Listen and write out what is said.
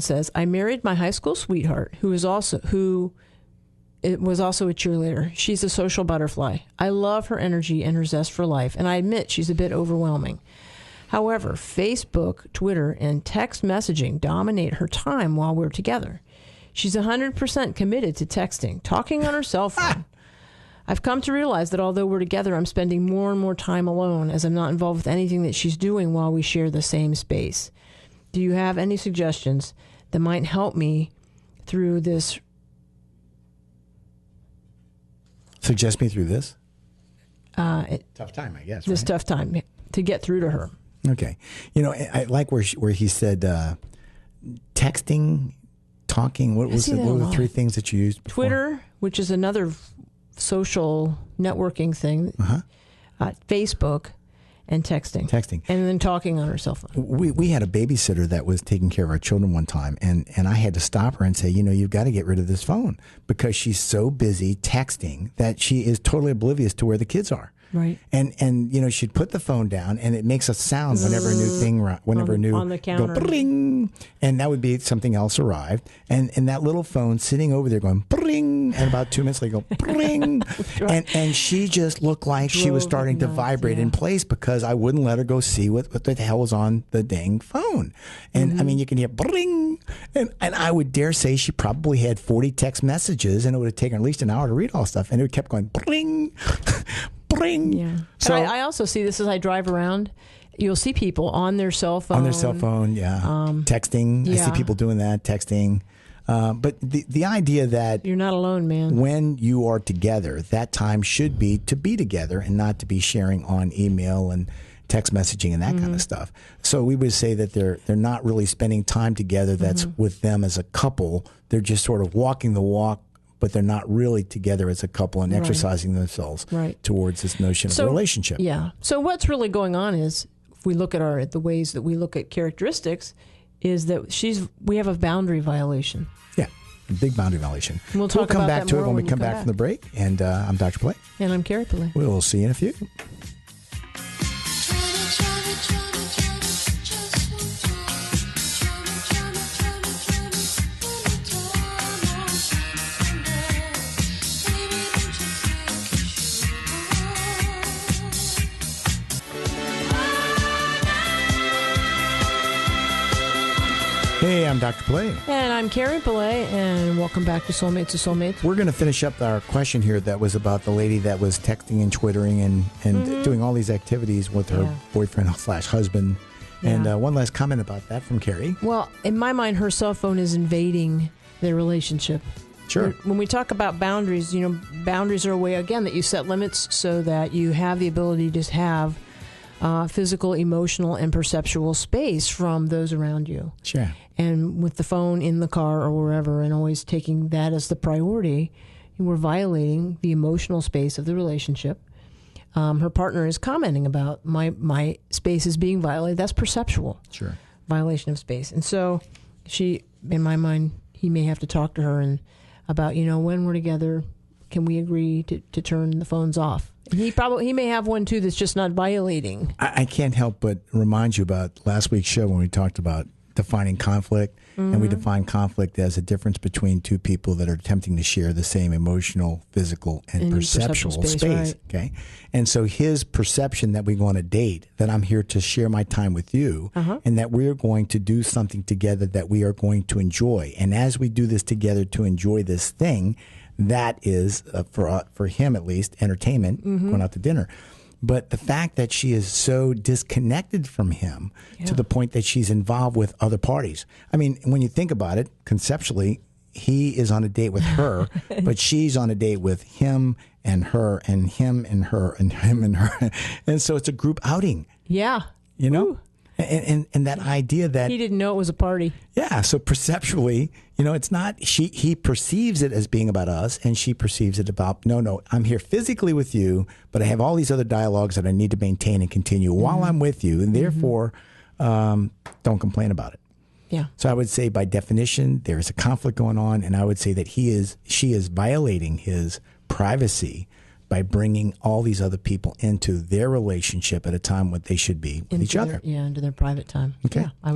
says, I married my high school sweetheart who was also a cheerleader. She's a social butterfly. I love her energy and her zest for life, and I admit she's a bit overwhelming. However, Facebook, Twitter, and text messaging dominate her time while we're together. She's 100% committed to texting, talking on her cell phone. I've come to realize that although we're together, I'm spending more and more time alone as I'm not involved with anything that she's doing while we share the same space. Do you have any suggestions that might help me through this? Suggest me through this? Tough time, I guess. This tough time to get through to her. Okay. I like where he said texting, talking. What were the three things that you used before? Twitter, which is another social networking thing. Facebook, and texting. And then talking on her cell phone. We had a babysitter that was taking care of our children one time, and I had to stop her and say, you've got to get rid of this phone because she's so busy texting that she is totally oblivious to where the kids are. Right. And she'd put the phone down and it makes a sound whenever a new thing, on the counter. Go bring, and that would be something else arrived. And that little phone sitting over there going bring, and about 2 minutes later go bring. and she just looked like she was starting to vibrate in place because I wouldn't let her go see what the hell was on the dang phone. And I mean, you can hear bring. And I would dare say she probably had 40 text messages and it would have taken at least an hour to read all stuff. And it kept going bring. Bring. Yeah. So I also see this as I drive around. You'll see people on their cell phone. Yeah. Texting. Yeah. I see people doing that, texting. But the idea that you're not alone, man. When you are together, that time should be to be together and not to be sharing on email and text messaging and that kind of stuff. So we would say that they're not really spending time together. That's with them as a couple. They're just sort of walking the walk, but they're not really together as a couple and exercising themselves towards this notion of a relationship. Yeah. So what's really going on is, if we look at the ways that we look at characteristics, is that we have a boundary violation. Yeah, a big boundary violation. And we'll talk come about back that to more it when we come back from the break. And I'm Dr. Pilet. And I'm Carrie Pilet. We'll see you in a few. Hey, I'm Dr. Pilet. And I'm Carrie Pilet, and welcome back to Soulmates to Soulmates. We're going to finish up our question here that was about the lady that was texting and twittering and doing all these activities with her boyfriend/husband. Yeah. And one last comment about that from Carrie. Well, in my mind, her cell phone is invading their relationship. Sure. When we talk about boundaries, boundaries are a way, again, that you set limits so that you have the ability to have physical, emotional, and perceptual space from those around you. Sure. And with the phone in the car or wherever and always taking that as the priority, we're violating the emotional space of the relationship. Her partner is commenting about my space is being violated. That's perceptual. Sure. Violation of space. And so she, in my mind, he may have to talk to her about, when we're together, can we agree to turn the phones off? He may have one too that's just not violating. I can't help but remind you about last week's show when we talked about defining conflict, and we define conflict as a difference between two people that are attempting to share the same emotional, physical, and perceptual space. Right. Okay, and so his perception that we go on a date, that I'm here to share my time with you, and that we're going to do something together that we are going to enjoy, and as we do this together to enjoy this thing, that is for him at least entertainment, going out to dinner. But the fact that she is so disconnected from him to the point that she's involved with other parties. I mean, when you think about it, conceptually, he is on a date with her, but she's on a date with him and her and him and her and him and her. And so it's a group outing. Yeah. Ooh. And that idea that he didn't know it was a party. Yeah. So perceptually, it's not, he perceives it as being about us, and she perceives it about, no, I'm here physically with you, but I have all these other dialogues that I need to maintain and continue while I'm with you. And therefore, don't complain about it. Yeah. So I would say by definition, there is a conflict going on. And I would say that she is violating his privacy by bringing all these other people into their relationship at a time when they should be with each other. Yeah, into their private time. Okay. Yeah, I would agree.